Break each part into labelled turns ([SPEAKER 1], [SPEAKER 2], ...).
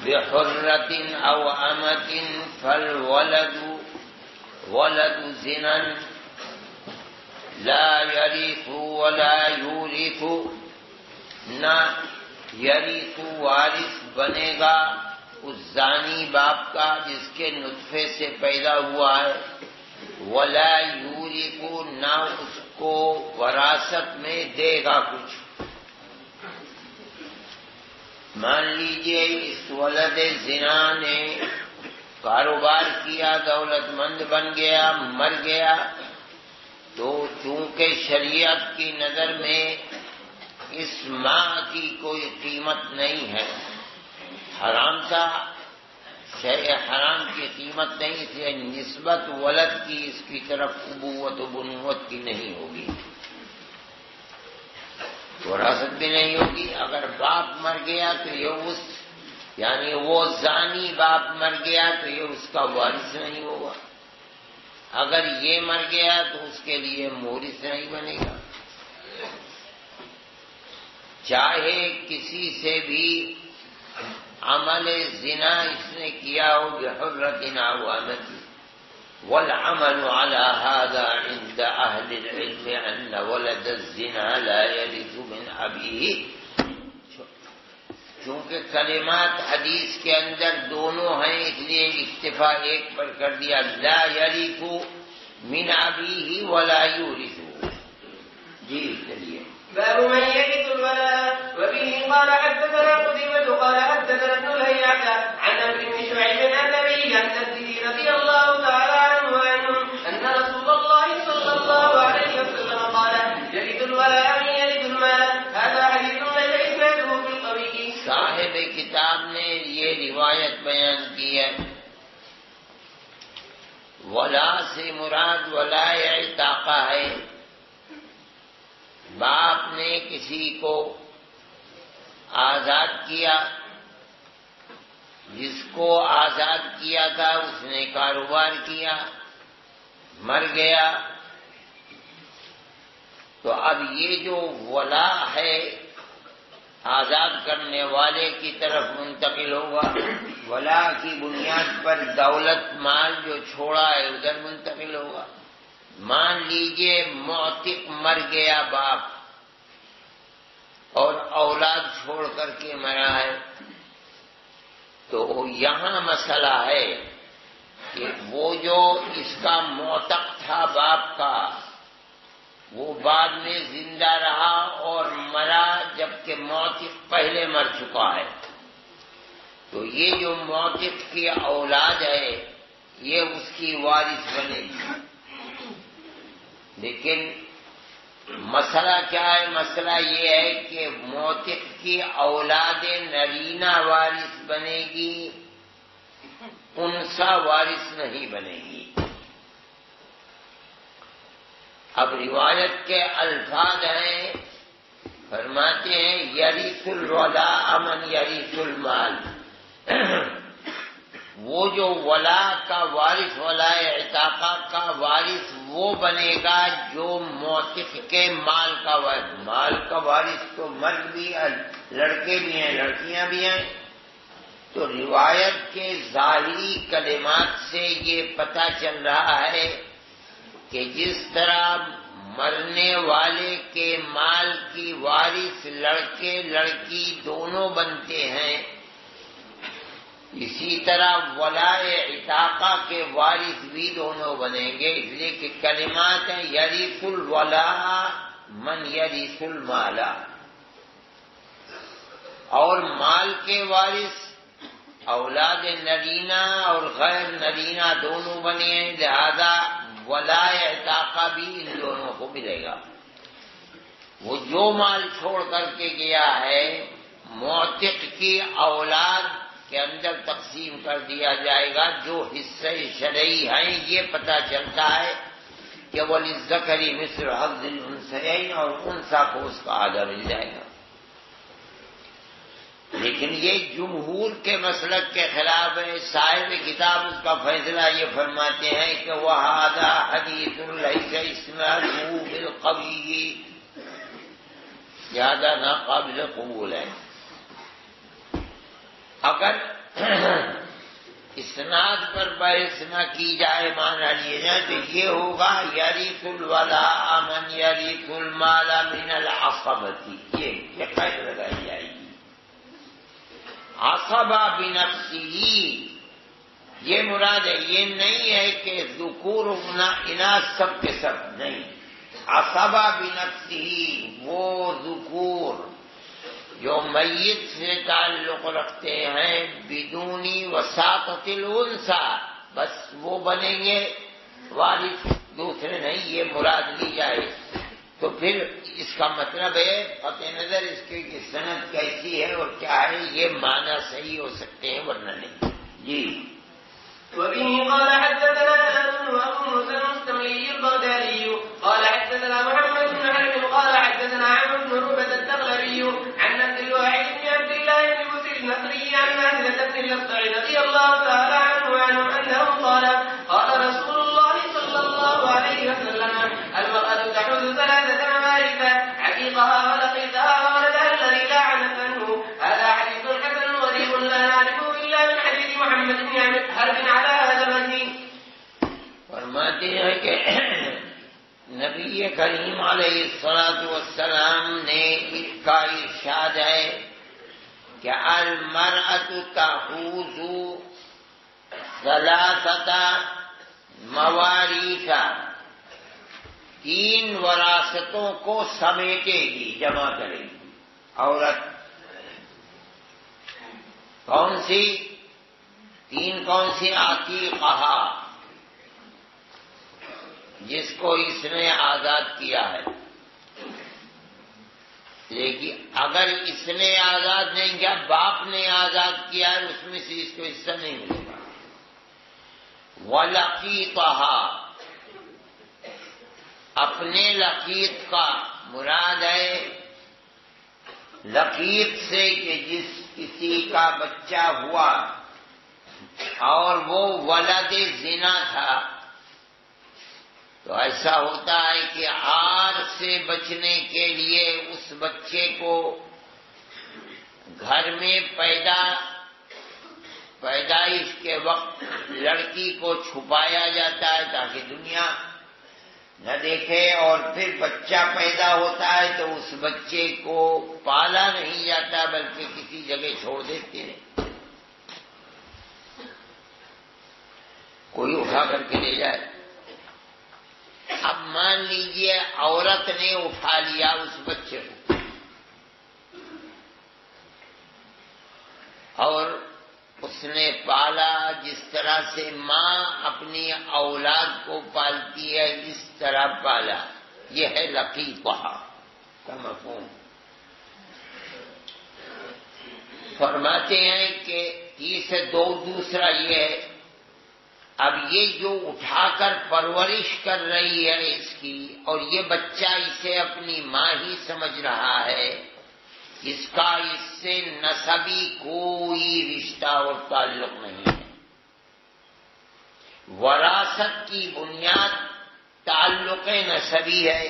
[SPEAKER 1] بحرة أو أمة فالولد ولد زنا لا يرث ولا يورث، نہ یریث وارث بنے گا اس زانی باپ کا جس کے نطفے سے پیدا ہوا ہے، ولا یورث نہ اس کو وراثت میں دے گا کچھ۔ مان لیجئے اس ولد زنا نے کاروبار کیا، دولت مند بن گیا، مر گیا، تو چونکہ شریعت کی نظر میں اس ماں کی کوئی قیمت نہیں ہے، حرام تھا، شیء حرام کی قیمت نہیں، اس لیے نسبت ولد کی اس کی طرف ابوت و بنوت کی نہیں ہوگی، وراثت بھی نہیں ہوگی۔ اگر باپ مر گیا تو یہ اس یعنی وہ زانی باپ مر گیا تو یہ اس کا وارث نہیں ہوگا، اگر یہ مر گیا تو اس کے لیے مورث نہیں بنے گا۔ چاہے کسی سے بھی عمل زنا اس نے کیا ہو بحرۃ أو أمة، والعمل على هذا عند أهل العلم أن ولد الزنا لا يرث من أبيه، چونکہ کلمات حدیث کے اندر دونوں ہیں اس لیے اکتفا ایک پر کر دیا، لا يرث من أبيه ولا يورث۔ جی چلیے۔
[SPEAKER 2] باب من يرث الولد. وبه قال حدثنا قتيبة قال حدثنا ابن لهيعة عن عمرو بن شعيب عن أبيه عن أبيه رضي الله تعالى عنه أن رسول الله صلى الله عليه وسلم قال يرث الولد من يرث المال. هذا حديث ليس إسناده بالقوي.
[SPEAKER 1] صاحب کتاب نے یہ روایت بیان کی ہے، ولا سے مراد ولا اعتاقہ ہے، باپ نے کسی کو آزاد کیا، جس کو آزاد کیا تھا اس نے کاروبار کیا، مر گیا، تو اب یہ جو ولا ہے آزاد کرنے والے کی طرف منتقل ہوگا، ولا کی بنیاد پر دولت مال جو چھوڑا ہے ادھر منتقل ہوگا۔ مان لیجئے معتق مر گیا باپ اور اولاد چھوڑ کر کے مرا ہے، تو یہاں مسئلہ ہے کہ وہ جو اس کا معتق تھا باپ کا وہ بعد میں زندہ رہا اور مرا جبکہ معتق پہلے مر چکا ہے، تو یہ جو معتق کی اولاد ہے یہ اس کی وارث بنے گی۔ لیکن مسئلہ کیا ہے؟ مسئلہ یہ ہے کہ معتق کی اولاد نرینہ وارث بنے گی، انثى وارث نہیں بنے گی۔ اب روایت کے الفاظ ہیں، فرماتے ہیں یریث الولاء من یریث المال، وہ جو ولا کا وارث، ولا اعتاقہ کا وارث وہ بنے گا جو معتق کے مال کا وارث۔ مال کا وارث تو مرد بھی ہے، لڑکے بھی ہیں، لڑکیاں بھی ہیں، تو روایت کے ظاہری کلمات سے یہ پتہ چل رہا ہے کہ جس طرح مرنے والے کے مال کی وارث لڑکے لڑکی دونوں بنتے ہیں، اسی طرح ولاء عتاقہ کے وارث بھی دونوں بنیں گے، اس لیے کہ کلمات ہیں یریث الولاء من یریث المال، اور مال کے وارث اولاد نرینہ اور غیر نرینہ دونوں بنے ہیں، لہذا ولاء عتاقہ بھی ان دونوں کو ملے گا۔ وہ جو مال چھوڑ کر کے گیا ہے معتق کی اولاد کے اندر تقسیم کر دیا جائے گا، جو حصے شرعی ہیں یہ پتہ چلتا ہے کہ وَلِلذَّكَرِ مِثْلُ حَظِّ الْأُنثَيَيْنِ، اور انثى کو اس کا آدھا مل جائے گا۔ لیکن یہ جمہور کے مسلک کے خلاف ہے، صاحب کتاب اس کا فیصلہ یہ فرماتے ہیں کہ وَهَذَا حَدِيثٌ لَيْسَ إِسْنَادُهُ بِالْقَوِيِّ، زیادہ ناقابل قبول ہے۔ اگر اسناد پر بحث نہ کی جائے، معنی لیے جائے تو یہ ہوگا یریث الولاء من یریث المال من العصبتی، یہ قید لگائی جائے گی۔ عصبہ بنفسہ یہ مراد ہے، یہ نہیں ہے کہ ذکور و اناث سب کے سب نہیں، عصبہ بنفسہ وہ ذکور جو میت سے تعلق رکھتے ہیں بدونی وساطت الانثى، بس وہ بنیں گے وارث، دوسرے نہیں، یہ مراد لی جائے تو پھر اس کا مطلب ہے قطع نظر اس کی کہ سند کیسی ہے اور کیا ہے، یہ معنی صحیح ہو سکتے ہیں ورنہ نہیں۔ جی
[SPEAKER 2] وبه قال حدثنا أنس وأبو موسى المستملي البغدادي قال حدثنا محمد بن حرب قال حدثنا عمرو بن ربة التغلبي عن عبد الواحد بن عبد الله بن مسلم النصري عن ماهلة بن الأصبع رضي الله تعالى عنه أنه قال قال رسول الله صلى الله عليه وسلم المرأة تحوز 3 موارث عتيقها ولقيتها وولدها الذي لا عنت عنه. هذا حديث حسن غريب لا نعرفه إلا من حديث محمد بن حرب على هذا الوجه.
[SPEAKER 1] فرماتے ہیں کہ نبی کریم علیہ الصلوۃ والسلام نے کا ارشاد ہے کہ المرأة تحوز 3 مواریث، 3 وراثتوں کو سمیٹے گی، جمع کرے گی عورت۔ کون سی 3 کون سی؟ عتیقہ، جس کو اس نے آزاد کیا ہے، لیکن اگر اس نے آزاد نہیں کیا، باپ نے آزاد کیا ہے، اس میں سے اس کو حصہ نہیں ملے گا۔ وَلَقِيطَهَا، اپنے لقیط کا مراد ہے لقیط سے کہ جس کسی کا بچہ ہوا اور وہ ولد زنا تھا، تو ایسا ہوتا ہے کہ عار سے بچنے کے لیے اس بچے کو گھر میں پیدائش کے وقت لڑکی کو چھپایا جاتا ہے تاکہ دنیا نہ دیکھے، اور پھر بچہ پیدا ہوتا ہے تو اس بچے کو پالا نہیں جاتا بلکہ کسی جگہ چھوڑ دیتے ہیں، کوئی اٹھا کر کے لے جائے۔ اب مان لیجئے عورت نے اٹھا لیا اس بچے کو اور اس نے پالا، جس طرح سے ماں اپنی اولاد کو پالتی ہے اس طرح پالا، یہ ہے لقیطہ کا مفہوم۔ فرماتے ہیں کہ دوسرا یہ ہے، اب یہ جو اٹھا کر پرورش کر رہی ہے اس کی، اور یہ بچہ اسے اپنی ماں ہی سمجھ رہا ہے، اس کا اس سے نسبی کوئی رشتہ اور تعلق نہیں ہے۔ وراثت کی بنیاد تعلق نسبی ہے۔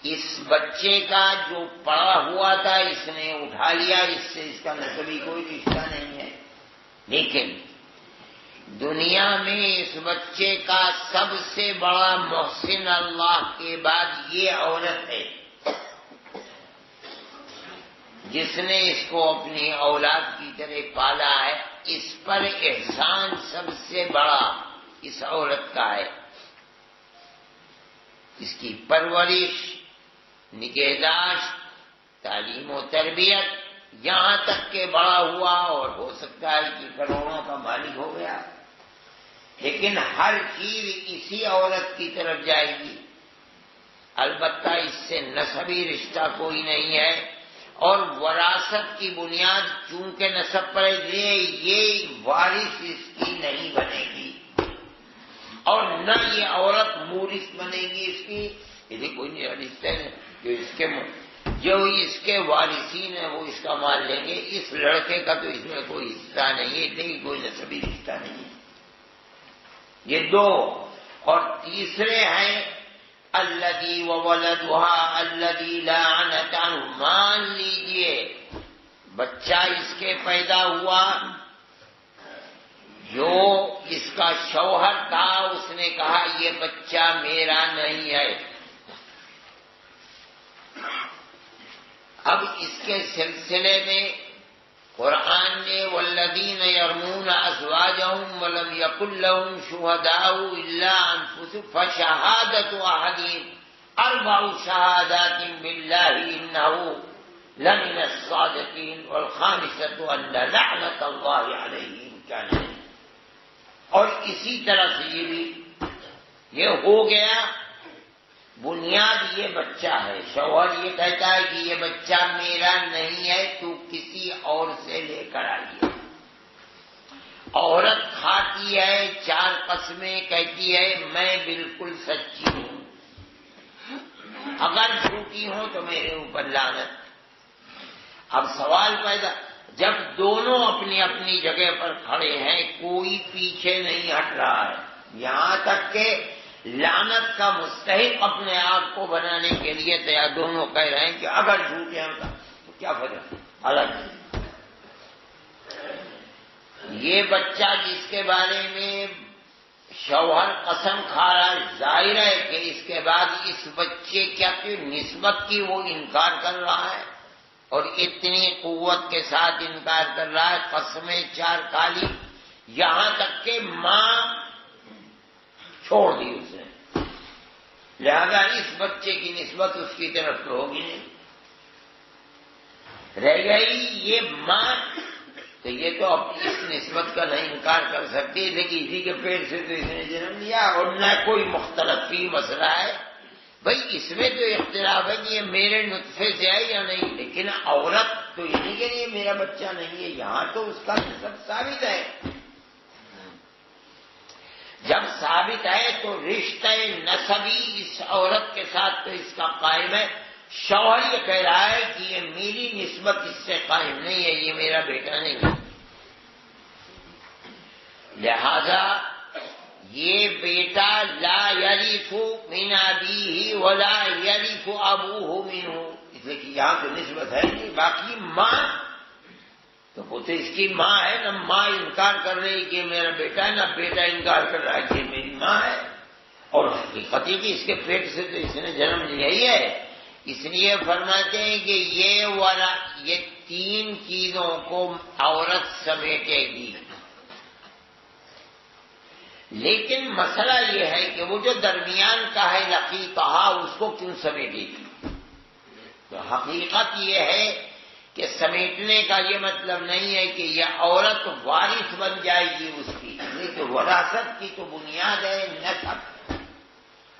[SPEAKER 1] اس بچے کا جو پڑا ہوا تھا اس نے اٹھا لیا، اس سے اس کا نسبی کوئی رشتہ نہیں ہے، لیکن دنیا میں اس بچے کا سب سے بڑا محسن اللہ کے بعد یہ عورت ہے جس نے اس کو اپنی اولاد کی طرح پالا ہے۔ اس پر احسان سب سے بڑا اس عورت کا ہے، اس کی پرورش، نگہداشت، تعلیم و تربیت، یہاں تک کہ بڑا ہوا اور ہو سکتا ہے کہ کروڑوں کا مالک ہو گیا، لیکن ہر چیز اسی عورت کی طرف جائے گی، البتہ اس سے نسبی رشتہ کوئی نہیں ہے، اور وراثت کی بنیاد چونکہ نسب پر یہ وارث اس کی نہیں بنے گی، اور نہ یہ عورت مورث بنے گی اس کی، یہ کوئی نہیں رشتہ ہے جو اس کے وارثین ہیں وہ اس کا مال لیں گے، اس لڑکے کا تو اس میں کوئی حصہ نہیں ہے، نہیں کوئی نسبی رشتہ نہیں ہے۔ یہ 2، اور تیسرے ہیں الذی وولدها الذی لا عنت عنہ، مان لیجئے بچہ اس کے پیدا ہوا، جو اس کا شوہر تھا اس نے کہا یہ بچہ میرا نہیں ہے۔ اب اس کے سلسلے میں قرآن نے والذین یرمون ازواجہم ولم یکن لہم شہداء الا انفسہم فشہادۃ احدہم اربع شہادات باللہ انہ لمن الصادقین والخامسۃ ان لعنۃ اللہ علیہ ان کان۔ اور اسی طرح سے یہ بھی یہ ہو گیا، بنیاد یہ بچہ ہے، شوہر یہ کہتا ہے کہ یہ بچہ میرا نہیں ہے، تو کسی اور سے لے کر آئیے۔ عورت کھاتی ہے 4 قسمیں، کہتی ہے میں بالکل سچی ہوں، اگر جھوٹی ہوں تو میرے اوپر لعنت۔ اب سوال پیدا، جب دونوں اپنی اپنی جگہ پر کھڑے ہیں، کوئی پیچھے نہیں ہٹ رہا ہے، یہاں تک کہ لعنت کا مستحق اپنے آپ کو بنانے کے لیے تیار، دونوں کہہ رہے ہیں کہ اگر جھوٹے ہیں تو کیا فرق الگ۔ یہ بچہ جس کے بارے میں شوہر قسم کھا رہا ہے، ظاہر ہے کہ اس کے بعد اس بچے کیا کہ نسبت کی وہ انکار کر رہا ہے، اور اتنی قوت کے ساتھ انکار کر رہا ہے، قسمیں 4 کھا لی، یہاں تک کہ ماں چھوڑ دی اس نے، لہذا اس بچے کی نسبت اس کی طرف تو ہوگی نہیں، رہ گئی یہ ماں، تو یہ تو اب اس نسبت کا نہیں انکار کر سکتی، لیکن اسی کے پیٹ سے تو اس نے جنم لیا، اور نہ کوئی مختلف فی مسئلہ ہے، بھائی اس میں تو اختلاف ہے کہ یہ میرے نطفے سے ہے یا نہیں، لیکن عورت تو یہ نہیں کہ یہ میرا بچہ نہیں ہے، یہاں تو اس کا نسب ثابت ہے۔ جب ثابت ہے تو رشتہ نسبی اس عورت کے ساتھ تو اس کا قائم ہے، شوہر یہ کہہ رہا ہے کہ یہ میری نسبت اس سے قائم نہیں ہے، یہ میرا بیٹا نہیں ہے، لہذا یہ بیٹا لا یرث من ابیہ ولا یرث ابوہ منہ، اس لیے کہ یہاں تو نسبت ہے نہیں، باقی ماں تو وہ تو اس کی ماں ہے، نہ ماں انکار کر رہی کہ میرا بیٹا ہے، نہ بیٹا انکار کر رہا ہے کہ میری ماں ہے، اور حقیقت یہ کہ اس کے پیٹ سے تو اس نے جنم لیا ہی ہے، اس لیے فرماتے ہیں کہ یہ 3 چیزوں کو عورت سمیٹے گی، لیکن مسئلہ یہ ہے کہ وہ جو درمیان کا ہے لقیطہا، اس کو کیوں سمیٹے گی؟ تو حقیقت یہ ہے کہ سمیٹنے کا یہ مطلب نہیں ہے کہ یہ عورت وارث بن جائے گی اس کی، لیکن وراثت کی تو بنیاد ہے نسب،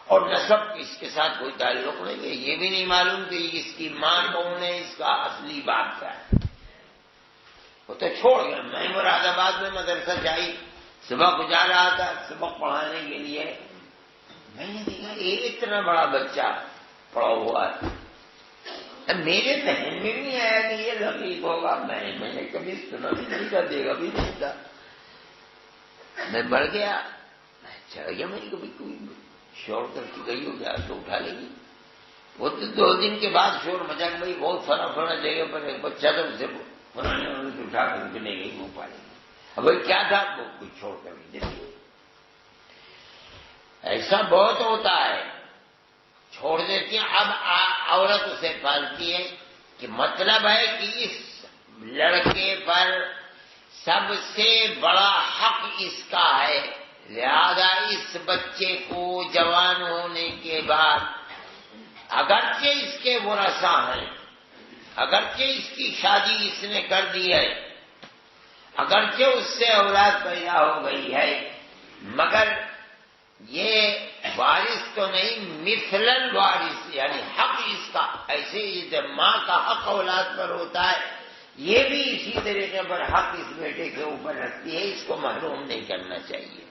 [SPEAKER 1] اور نسب اس کے ساتھ کوئی تعلق نہیں ہے، یہ بھی نہیں معلوم کہ اس کی ماں کون ہے، اس کا اصلی باپ کیا ہے، وہ تو چھوڑ گیا۔ میں مراد آباد میں مدرسہ جائی، صبح کو جا رہا تھا سبق پڑھانے کے لیے، میں نے دیکھا اتنا بڑا بچہ پڑا ہوا ہے، میرے ذہن میں نہیں آیا کہ یہ رقیق ہوگا، میں نے کبھی سنا بھی نہیں تھا، دیکھا بھی نہیں تھا، میں بڑھ گیا، چلا گیا، میں نے کبھی کوئی شور کر کے گئی ہو گیا تو اٹھا لے گی، وہ تو 2 دن کے بعد شور مچا کہ بھائی بہت فلاں جگہ پر ایک بچہ تھا، اسے پرانے والوں سے اٹھا کر کے نہیں گئی وہ پالے گی، اب بھائی کیا تھا وہ کچھ چھوڑ کر نہیں دیتی، ایسا بہت ہوتا ہے، چھوڑ دیتی ہیں، اب عورت اسے پالتی ہے، کہ مطلب ہے کہ اس لڑکے پر سب سے بڑا حق اس کا ہے، لہذا اس بچے کو جوان ہونے کے بعد اگرچہ اس کے ورثہ ہیں، اگرچہ اس کی شادی اس نے کر دی ہے، اگرچہ اس سے اولاد پیدا ہو گئی ہے، مگر یہ وارث تو نہیں، مثل الوارث، یعنی حق اس کا، ایسے جب ماں کا حق اولاد پر ہوتا ہے، یہ بھی اسی طریقے پر حق اس بیٹے کے اوپر رکھتی ہے، اس کو محروم نہیں کرنا چاہیے،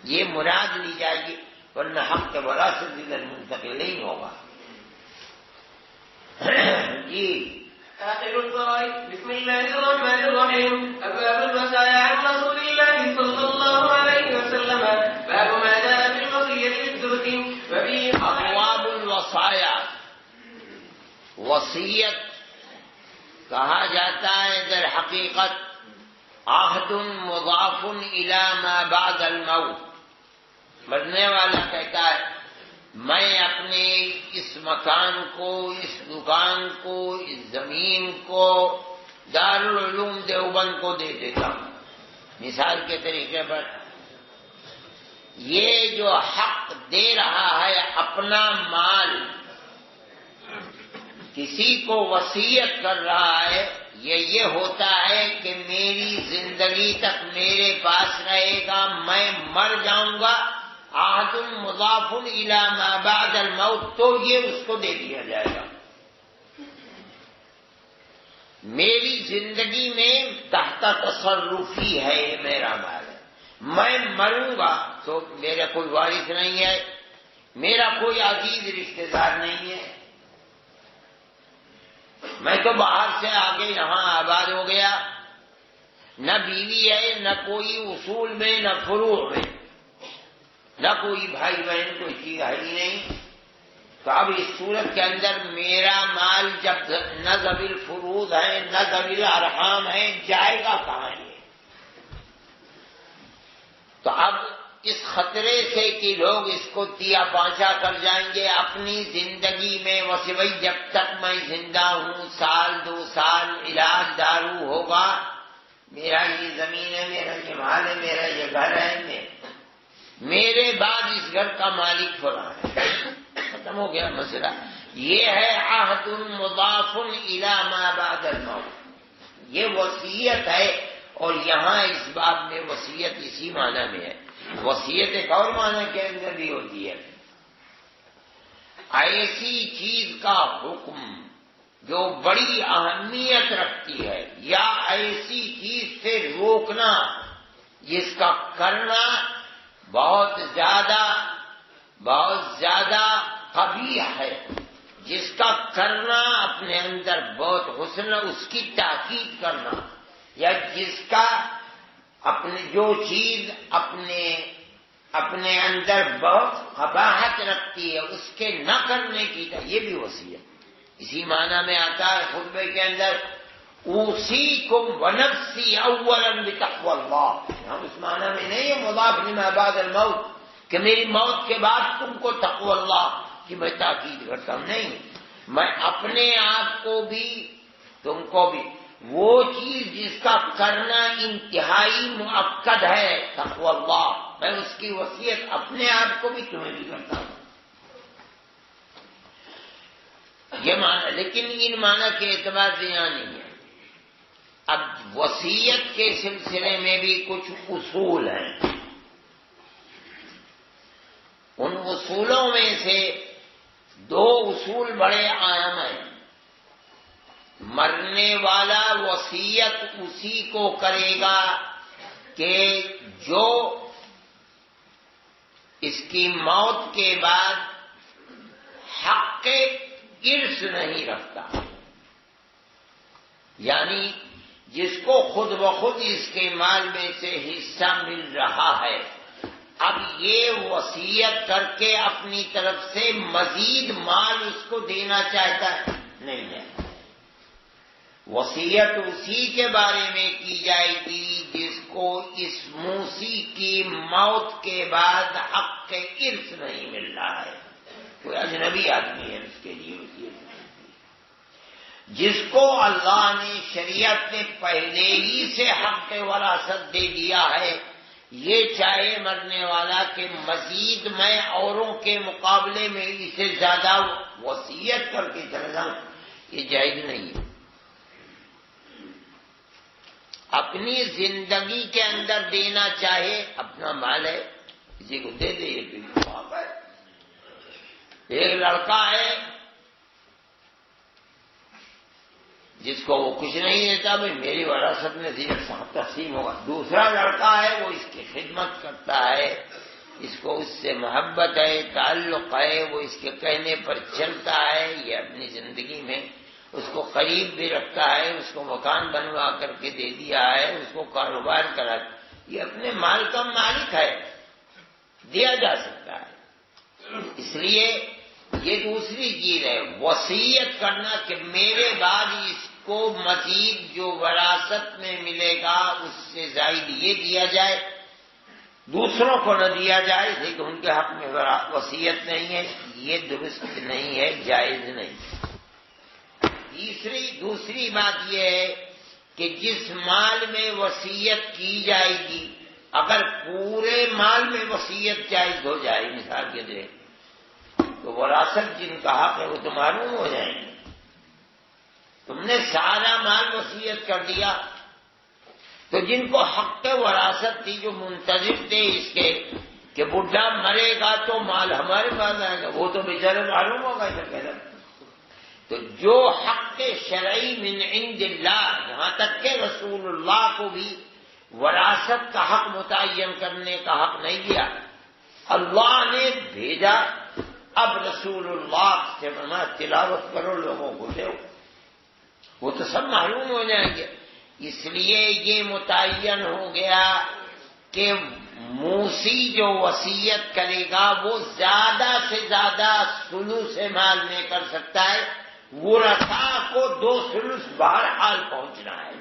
[SPEAKER 1] یہ مراد لی جائے گی، ورنہ حق کے وراثت ادھر منتقل نہیں ہوگا۔ جی
[SPEAKER 2] آخر الفوائد بسم الله الرحمن الرحيم أبواب الوصايا عن رسول الله صلى الله عليه وسلم باب ما جاء في الوصية بالثلث وفيه
[SPEAKER 1] ابواب الوصایا، وصیت کہا جاتا ہے در حقیقت عہد مضاف الی ما بعد الموت. مرنے والا کہتا ہے میں اپنے اس مکان کو، اس دکان کو، اس زمین کو دارالعلوم دیوبند کو دے دیتا ہوں. مثال کے طریقے پر یہ جو حق دے رہا ہے اپنا مال کسی کو وصیت کر رہا ہے، یہ ہوتا ہے کہ میری زندگی تک میرے پاس رہے گا، میں مر جاؤں گا. عہد مضاف الی ما بعد الموت، تو یہ اس کو دے دیا جائے گا. میری زندگی میں تحت تصرفی ہے، یہ میرا مال ہے. میں مروں گا تو میرا کوئی وارث نہیں ہے، میرا کوئی عزیز رشتہ دار نہیں ہے، میں تو باہر سے آگے یہاں آباد ہو گیا، نہ بیوی ہے، نہ کوئی اصول میں، نہ فروع میں، نہ کوئی بھائی بہن، کوئی چیز ہے ہی نہیں. تو اب اس صورت کے اندر میرا مال جب نہ ذوی الفروض ہے نہ ذوی الارحام ہے، جائے گا کہاں یہ؟ تو اب اس خطرے سے کہ لوگ اس کو تیا پانچا کر جائیں گے اپنی زندگی میں، وسیع جب تک میں زندہ ہوں، سال 2 سال علاج دارو ہوگا، میرا یہ زمین ہے، میرا یہ مال ہے، میرا یہ گھر ہے، میرے بعد اس گھر کا مالک فلاں ہے. ختم ہو گیا مسئلہ. یہ ہے عہد مضاف الی ما بعد الموت. یہ وصیت ہے، اور یہاں اس باب میں وصیت اسی معنی میں ہے. وصیت ایک اور معنی کے اندر بھی ہوتی ہے، ایسی چیز کا حکم جو بڑی اہمیت رکھتی ہے، یا ایسی چیز سے روکنا جس کا کرنا بہت زیادہ قبیح ہے، جس کا کرنا اپنے اندر بہت حسن، اس کی تاکید کرنا، یا جس کا جو چیز اپنے اندر بہت قباحت رکھتی ہے اس کے نہ کرنے کی، یہ بھی وصیت اسی معنی میں آتا ہے. خطبے کے اندر اوصیکم ونفسی اولا بتقوی اللہ، ہم اس معنی میں نہیں ہے مضاف لما بعد الموت کہ میری موت کے بعد تم کو تقوی اللہ کی میں تاکید کرتا ہوں، نہیں، میں اپنے آپ کو بھی تم کو بھی وہ چیز جس کا کرنا انتہائی مؤکد ہے تقوی اللہ، میں اس کی وصیت اپنے آپ کو بھی تمہیں بھی کرتا ہوں. یہ معنی، لیکن ان معنی کے اعتبار سے یہاں نہیں ہے. اب وصیت کے سلسلے میں بھی کچھ اصول ہیں. ان اصولوں میں سے 2 اصول بڑے اہم ہیں. مرنے والا وصیت اسی کو کرے گا کہ جو اس کی موت کے بعد حق ارث نہیں رکھتا، یعنی جس کو خود بخود اس کے مال میں سے حصہ مل رہا ہے، اب یہ وصیت کر کے اپنی طرف سے مزید مال اس کو دینا چاہتا ہے، نہیں ہے. وصیت اسی کے بارے میں کی جائے گی جس کو اس موصی کی موت کے بعد حق ارث نہیں مل رہا ہے، کوئی اجنبی آدمی ہے اس کے لیے وصیت. جس کو اللہ نے شریعت نے پہلے ہی سے حق وراثت دے دیا ہے، یہ چاہے مرنے والا کہ مزید میں اوروں کے مقابلے میں اسے زیادہ وصیت کر کے چلا جاؤں، یہ جائز نہیں ہے. اپنی زندگی کے اندر دینا چاہے، اپنا مال ہے کسی کو دے دے. ایک لڑکا ہے جس کو وہ کچھ نہیں دیتا، بھائی میری وراثت میں تقسیم ہوگا. دوسرا لڑکا ہے وہ اس کی خدمت کرتا ہے، اس کو اس سے محبت ہے، تعلق ہے، وہ اس کے کہنے پر چلتا ہے، یہ اپنی زندگی میں اس کو قریب بھی رکھتا ہے، اس کو مکان بنوا کر کے دے دیا ہے، اس کو کاروبار کرا، یہ اپنے مال کا مالک ہے، دیا جا سکتا ہے. اس لیے یہ دوسری چیز ہے وصیت کرنا کہ میرے بعد اس کو مزید جو وراثت میں ملے گا اس سے زائد یہ دیا جائے، دوسروں کو نہ دیا جائے، لیکن ان کے حق میں وصیت نہیں ہے، یہ درست نہیں ہے، جائز نہیں۔ دوسری بات یہ ہے کہ جس مال میں وصیت کی جائے گی، اگر پورے مال میں وصیت جائز ہو جائے، مثال کے لیے، تو وراثت جن کا حق ہے وہ تو معلوم ہو جائیں گے۔ تم نے سارا مال وصیت کر دیا تو جن کو حق وراثت تھی، جو منتظر تھے اس کے کہ بڈھا مرے گا تو مال ہمارے پاس آئے گا، وہ تو بیچارے معلوم ہوگا پہلے۔ تو جو حق شرعی من عند اللہ، یہاں تک کہ رسول اللہ کو بھی وراثت کا حق متعین کرنے کا حق نہیں دیا، اللہ نے بھیجا۔ اب رسول اللہ سے فرمایا تلاوت کرو، لوگوں کو دو، وہ تو سب معلوم ہو جائیں گے۔ اس لیے یہ متعین ہو گیا کہ موسی جو وصیت کرے گا وہ زیادہ سے زیادہ ثلث مال میں کر سکتا ہے، ورثاء کو 2 ثلث بہرحال پہنچنا ہے۔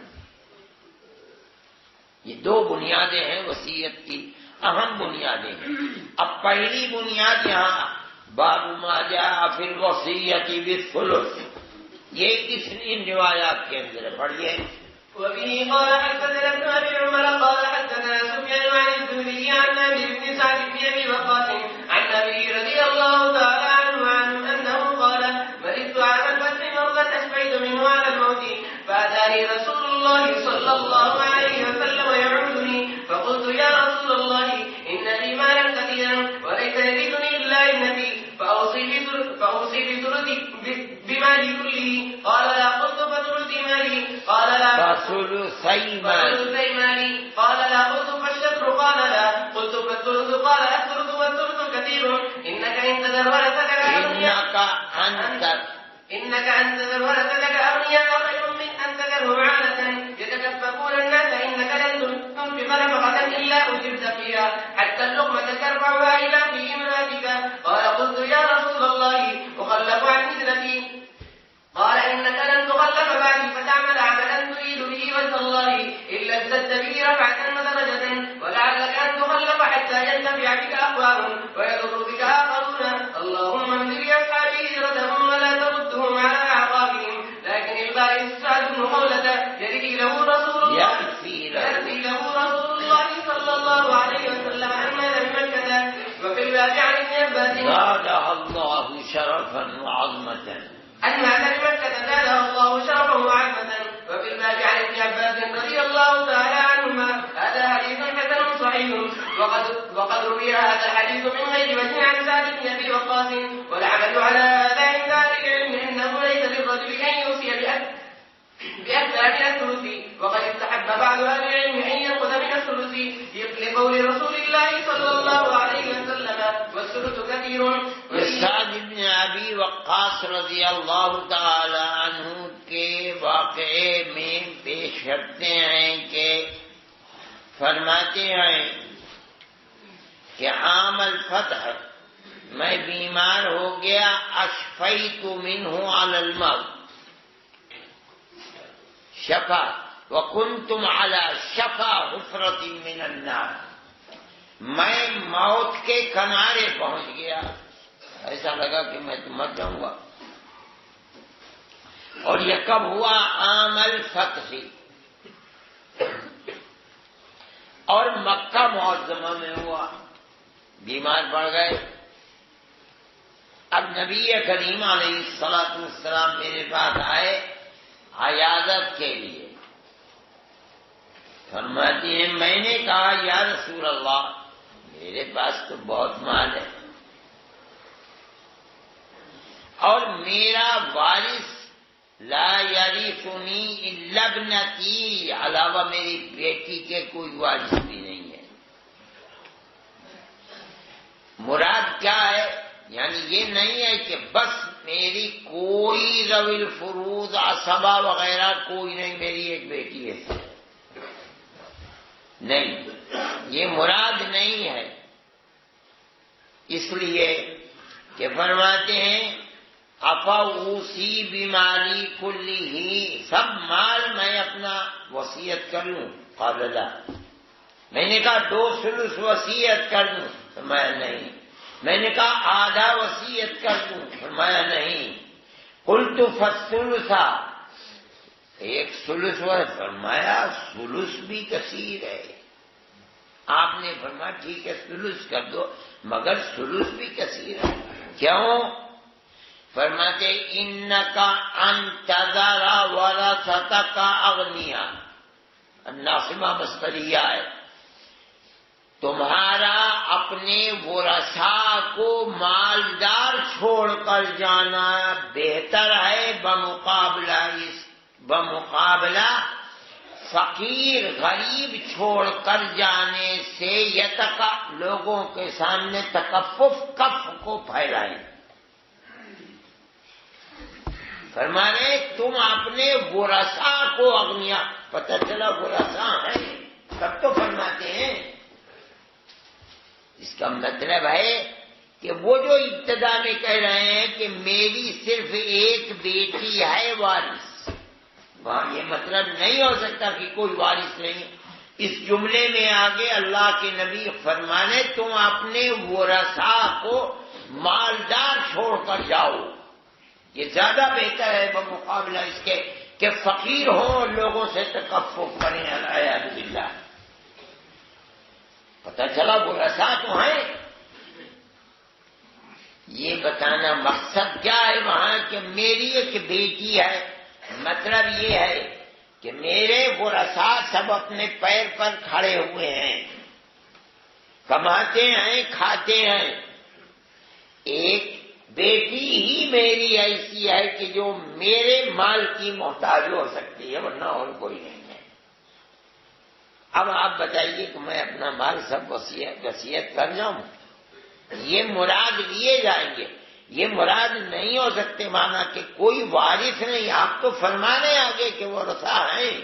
[SPEAKER 1] یہ 2 بنیادیں ہیں وصیت کی، اہم بنیادیں ہیں۔ اب پہلی بنیاد یہاں باب ما جاء فی الوصیۃ بالثلث، یہ ان روایات کے اندر پڑھیے۔
[SPEAKER 2] وبه قال حدثنا ابن ابي عمر قال حدثنا سفيان عن الزهري عن ابي بن سعد بن ابي وقاص عن ابي رضي الله تعالى عنه انه قال مرضت عام الفتح مرضا اشفيت منه على الموت فاتاني رسول الله صلى الله عليه وسلم يعودني فقلت يا رسول الله ان لي مالا كثيرا وليس يزيدني الا ابنتي فاوصي بثلث بمالي كله قال لا، قلت فثلث مالي قال لا،
[SPEAKER 1] فثلثي
[SPEAKER 2] مالي قال لا، قلت فالشطر قال لا، قلت فالثلث قال الثلث والثلث كثير إنك أن تذر ورثتك أغنياء خير من أن تذرهم عالة يتكففون الناس، إنك لن تنفق نفقة إلا أجرت فيها حتى اللقمة ترفعها إلى في امرأتك. قال قلت يا رسول الله أخلف عن مثلتي؟ قال إنك لن تخلف بعدي فتعمل عملا تريد به وجه الله إلا ازددت به رفعة ودرجة، ولعلك أن تخلف حتى ينتفع بك أقوام ويضر بك آخرون. اللهم امض لأصحابي هجرتهم ولا تردهم على أعقابهم. لكن البائس سعد بن خولة يأتي له رسول الله صلى الله عليه وسلم عن مال بمكة. وفي الباب عن ابن عباس
[SPEAKER 1] زادها الله شرفا وعظمة،
[SPEAKER 2] أن هذا بمكة زاده الله شرفا وعظمة. وفي الباب عن ابن عباس رضي الله تعالى عنهما هذا حديث حسن صحيح. وقد روي هذا الحديث من غير وجه عن سعد بن أبي وقاص. والعمل على هذا عند أهل العلم أنه ليس للرجل أن يوصي بأكثر من الثلث، وقد استحب بعض أهل العلم أن يأخذ من الثلث لقول رسول الله صلى الله عليه وسلم والثلث كثير.
[SPEAKER 1] سعد بن ابی وقاص رضی اللہ تعالی عنہ کے واقعے میں پیش کرتے ہیں کہ فرماتے ہیں کہ عام الفتح میں بیمار ہو گیا، اشفیت منہ علی الموت، شفا وکنتم علی شفا حفرۃ من النار، میں موت کے کنارے پہنچ گیا، ایسا لگا کہ میں تو مر جاؤں گا۔ اور یہ کب ہوا؟ عام الفتح، اور مکہ معظمہ میں ہوا، بیمار پڑ گئے۔ اب نبی کریم علیہ الصلوۃ والسلام میرے پاس آئے عیادت کے لیے، فرماتی ہیں میں نے کہا یا رسول اللہ میرے پاس تو بہت مال ہے اور میرا وارث لا یرثنی الا ابنتی، علاوہ میری بیٹی کے کوئی وارث بھی نہیں ہے۔ مراد کیا ہے؟ یعنی یہ نہیں ہے کہ بس میری کوئی ذوی الفروض عصبہ وغیرہ کوئی نہیں، میری ایک بیٹی ہے، نہیں، یہ مراد نہیں ہے۔ اس لیے کہ فرماتے ہیں افاوسی بیماری کلی ہی، سب مال میں اپنا وصیت کر لوں؟ قال لا۔ میں نے کہا 2 وصیت کر دوں؟ فرمایا نہیں۔ میں نے کہا آدھا وصیت کر دوں؟ فرمایا نہیں۔ قلت فالثلث، 1/3 فرمایا ثلث بھی کثیر ہے۔ آپ نے فرمایا ٹھیک ہے ثلث کر دو، مگر ثلث بھی کثیر ہے۔ کیوں؟ فرماتے انکا ان تذر ورثتک اغنیاء، ناصبہ مصدریہ ہے، تمہارا اپنے ورثاء کو مالدار چھوڑ کر جانا بہتر ہے بمقابلہ فقیر غریب چھوڑ کر جانے سے، لوگوں کے سامنے تکفف کف کو پھیلائیں۔ فرمانے تم اپنے ورثاء کو اغنیا، پتہ چلا ورثاء ہیں تب تو فرماتے ہیں۔ اس کا مطلب ہے کہ وہ جو ابتدا میں کہہ رہے ہیں کہ میری صرف ایک بیٹی ہے وارث، وہاں یہ مطلب نہیں ہو سکتا کہ کوئی وارث نہیں۔ اس جملے میں آگے اللہ کے نبی فرمانے تم اپنے ورثاء کو مالدار چھوڑ کر جاؤ، یہ زیادہ بہتر ہے بمقابلہ اس کے کہ فقیر ہوں اور لوگوں سے تکفف کریں، العیاذ باللہ۔ پتہ چلا ورثاء تو ہیں۔ یہ بتانا مقصد کیا ہے وہاں کہ میری ایک بیٹی ہے، مطلب یہ ہے کہ میرے ورثاء سب اپنے پیر پر کھڑے ہوئے ہیں، کماتے ہیں کھاتے ہیں، ایک بیٹی ہی میری ایسی ہے کہ جو میرے مال کی محتاج ہو سکتی ہے، ورنہ اور کوئی نہیں ہے۔ اب آپ بتائیے کہ میں اپنا مال سب وصیت کر جاؤں؟ یہ مراد لیے جائیں گے، یہ مراد نہیں ہو سکتے مانا کہ کوئی وارث نہیں۔ آپ تو فرمانے آگے کہ وہ ورثاء ہیں،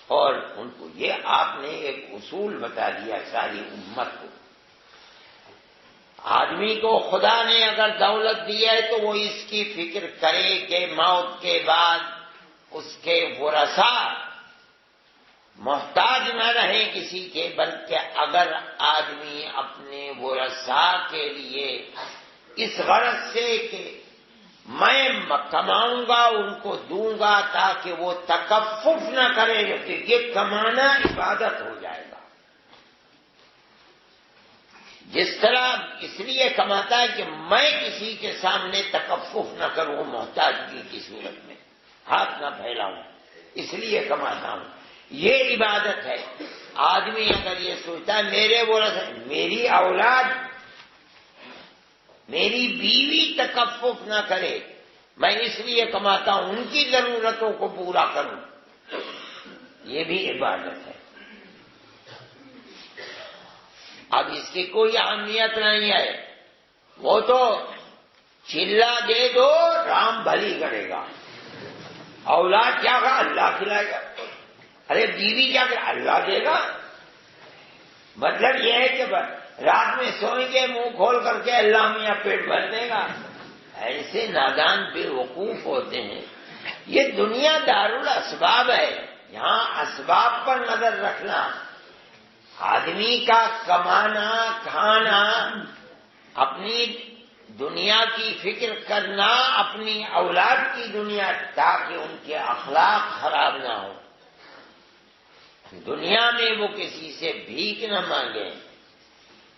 [SPEAKER 1] اور ان کو یہ آپ نے ایک اصول بتا دیا ساری امت کو۔ آدمی کو خدا نے اگر دولت دی ہے تو وہ اس کی فکر کرے کہ موت کے بعد اس کے ورثاء محتاج نہ رہے کسی کے، بلکہ اگر آدمی اپنے ورثاء کے لیے اس غرض سے کہ میں کماؤں گا ان کو دوں گا تاکہ وہ تکفف نہ کرے، کہ یہ کمانا عبادت ہو جائے گا۔ جس طرح اس لیے کماتا ہے کہ میں کسی کے سامنے تکفف نہ کروں محتاجگی کی صورت میں، ہاتھ نہ پھیلاؤں، اس لیے کماتا ہوں، یہ عبادت ہے۔ آدمی اگر یہ سوچتا ہے میرے ورثہ، میری اولاد، میری بیوی تکفف نہ کرے، میں اس لیے کماتا ہوں ان کی ضرورتوں کو پورا کروں، یہ بھی عبادت ہے۔ اب اس کی کوئی اہمیت نہیں ہے، وہ تو چلا دے دو رام بھلی کرے گا، اولاد کیا کہا اللہ کھلائے گا، ارے بیوی کیا کہ اللہ دے گا۔ مطلب یہ ہے کہ رات میں سوئیں گے منہ کھول کر کے اللہ میاں پیٹ بھر دے گا۔ ایسے نادان بے وقوف ہوتے ہیں۔ یہ دنیا دارالاسباب ہے، یہاں اسباب پر نظر رکھنا، آدمی کا کمانا کھانا، اپنی دنیا کی فکر کرنا، اپنی اولاد کی دنیا، تاکہ ان کے اخلاق خراب نہ ہو، دنیا میں وہ کسی سے بھیک نہ مانگے،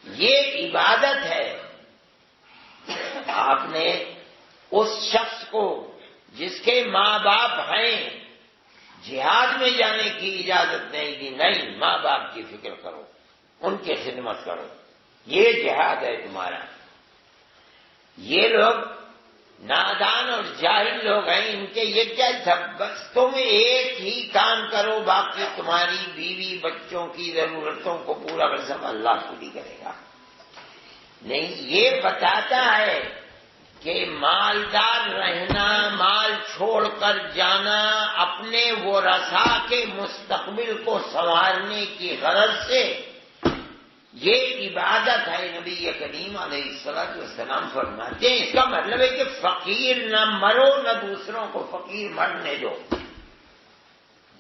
[SPEAKER 1] یہ عبادت ہے۔ آپ نے اس شخص کو جس کے ماں باپ ہیں جہاد میں جانے کی اجازت نہیں دی، نہیں، ماں باپ کی فکر کرو، ان کی خدمت کرو، یہ جہاد ہے تمہارا۔ یہ لوگ نادان اور جاہل لوگ ہیں، ان کے یہ کیا سب، بس تم ایک ہی کام کرو، باقی تمہاری بیوی بچوں کی ضرورتوں کو پورا کر سب اللہ پوری کرے گا۔ نہیں، یہ بتاتا ہے کہ مالدار رہنا، مال چھوڑ کر جانا، اپنے ورثاء کے مستقبل کو سنوارنے کی غرض سے، یہ عبادت ہے. نبی کریم علیہ الصلوۃ والسلام فرماتے ہیں اس کا مطلب ہے کہ فقیر نہ مرو نہ دوسروں کو فقیر مرنے دو.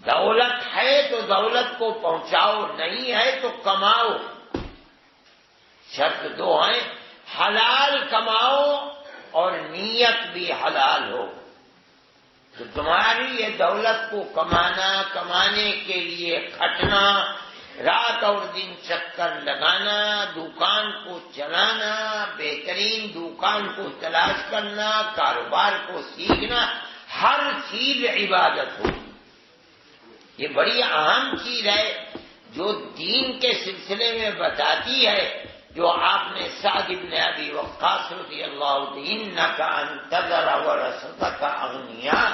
[SPEAKER 1] دولت ہے تو دولت کو پہنچاؤ، نہیں ہے تو کماؤ. شرط دو ہیں، حلال کماؤ اور نیت بھی حلال ہو. تو تمہاری یہ دولت کو کمانے کے لیے کھٹنا، رات اور دن چکر لگانا، دکان کو چلانا، بہترین دکان کو تلاش کرنا، کاروبار کو سیکھنا، ہر چیز عبادت ہو. یہ بڑی اہم چیز ہے جو دین کے سلسلے میں بتاتی ہے، جو آپ نے سعد بن ابی وقاص رضی اللہ عنہ انک ان تذر ورثتک اغنیاء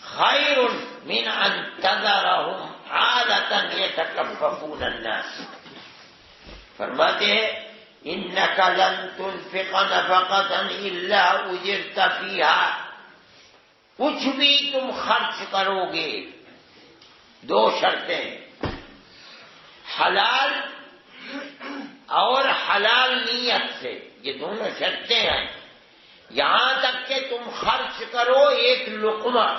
[SPEAKER 1] خیر من ان تذرهم عالة یتکففون الناس. فرماتے ہیں انک لن تنفق نفقة الا اجرت فیہا. کچھ بھی تم خرچ کرو گے، دو شرطیں، حلال اور حلال نیت سے، یہ دونوں شرطیں ہیں. یہاں تک کہ تم خرچ کرو ایک لقمہ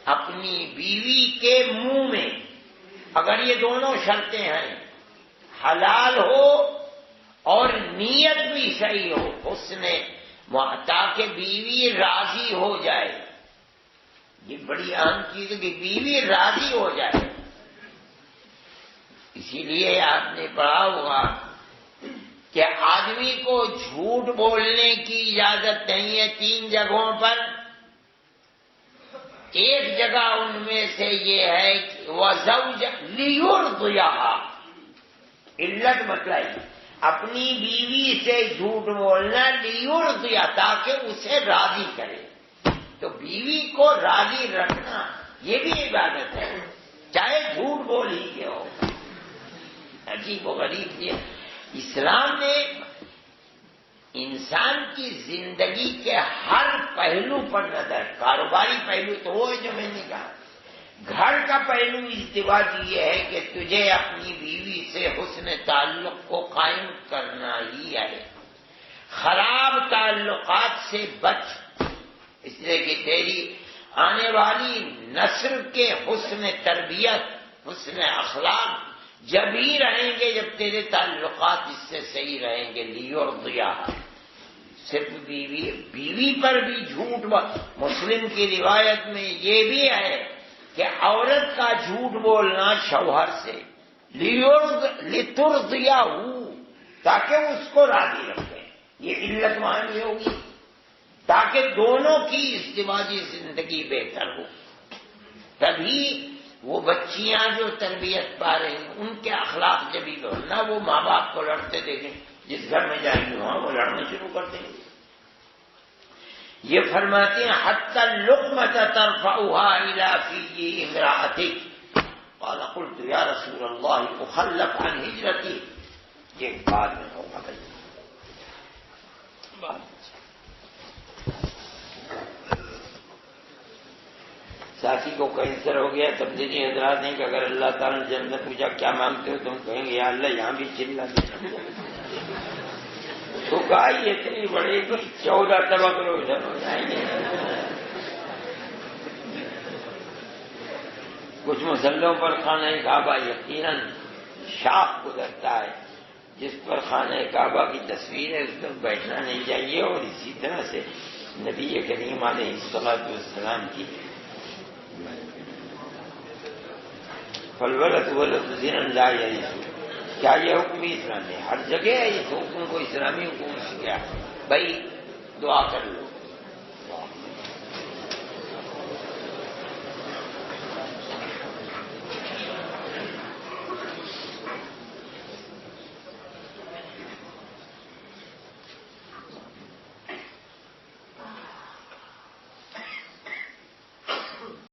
[SPEAKER 1] اپنی بیوی کے منہ میں، اگر یہ دونوں شرطیں ہیں، حلال ہو اور نیت بھی صحیح ہو، حسن تاکہ بیوی راضی ہو جائے. یہ بڑی اہم چیز ہے کہ بیوی راضی ہو جائے. اسی لیے آپ نے پڑھا ہوگا کہ آدمی کو جھوٹ بولنے کی اجازت نہیں ہے 3 جگہوں پر. ایک جگہ ان میں سے یہ ہے کہ وَزَوْجَ لِيُرْضِيَهَا، علت بتلائی، اپنی بیوی سے جھوٹ بولنا لِيُرْضِيَهَا تاکہ اسے راضی کرے. تو بیوی کو راضی رکھنا یہ بھی عبادت ہے، چاہے جھوٹ بول ہی کے ہو. عجیب و غریب یہ اسلام نے انسان کی زندگی کے ہر پہلو پر نظر، کاروباری پہلو تو وہ ہے جو میں نے کہا، گھر کا پہلو ازدواج یہ ہے کہ تجھے اپنی بیوی سے حسن تعلق کو قائم کرنا ہی ہے. خراب تعلقات سے بچ، اس لیے کہ تیری آنے والی نسل کے حسن تربیت، حسن اخلاق جب ہی رہیں گے جب تیرے تعلقات اس سے صحیح رہیں گے. لیرضیہا، صرف بیوی پر بھی جھوٹ. مسلم کی روایت میں یہ بھی ہے کہ عورت کا جھوٹ بولنا شوہر سے لترضیہ، تاکہ اس کو راضی رکھے. یہ علت وہاں نہیں ہوگی تاکہ دونوں کی ازدواجی زندگی بہتر ہو. تبھی وہ بچیاں جو تربیت پا رہی ہیں ان کے اخلاق جبھی ورنہ وہ ماں باپ کو لڑتے دیکھیں، جس گھر میں جائیں گے وہاں وہ لڑنا شروع کر دیں گے. یہ فرماتے ہیں حتی اللقمۃ ترفعها الی فی امرأتک قال قلت یا رسول اللہ اخلف عن ہجرتی. یہ بعد میں ہوگا بھائی، ساتھی کو کینسر ہو گیا. تبلیغی حضرات ہیں کہ اگر اللہ تعالیٰ نے جنت میں پوچھا کیا مانگتے ہو، تم کہیں گے یا اللہ یہاں بھی چلا دے. تو کہا یہ اتنی بڑی 14 طبق لوگ ادھر ہو جائیں گے. کچھ مسلوں پر خانہ کعبہ یقیناً شاخ گزرتا ہے، جس پر خانہ کعبہ کی تصویر ہے اس پر بیٹھنا نہیں چاہیے. اور اسی طرح سے نبی کریم علیہ الصلوۃ والسلام کی فالولد ولد زنا لا یرث، کیا یہ حکم اسلام ہے؟ ہر جگہ ہے اس حکم کو، اسلامی حکم سے کیا بھائی دعا کر لو.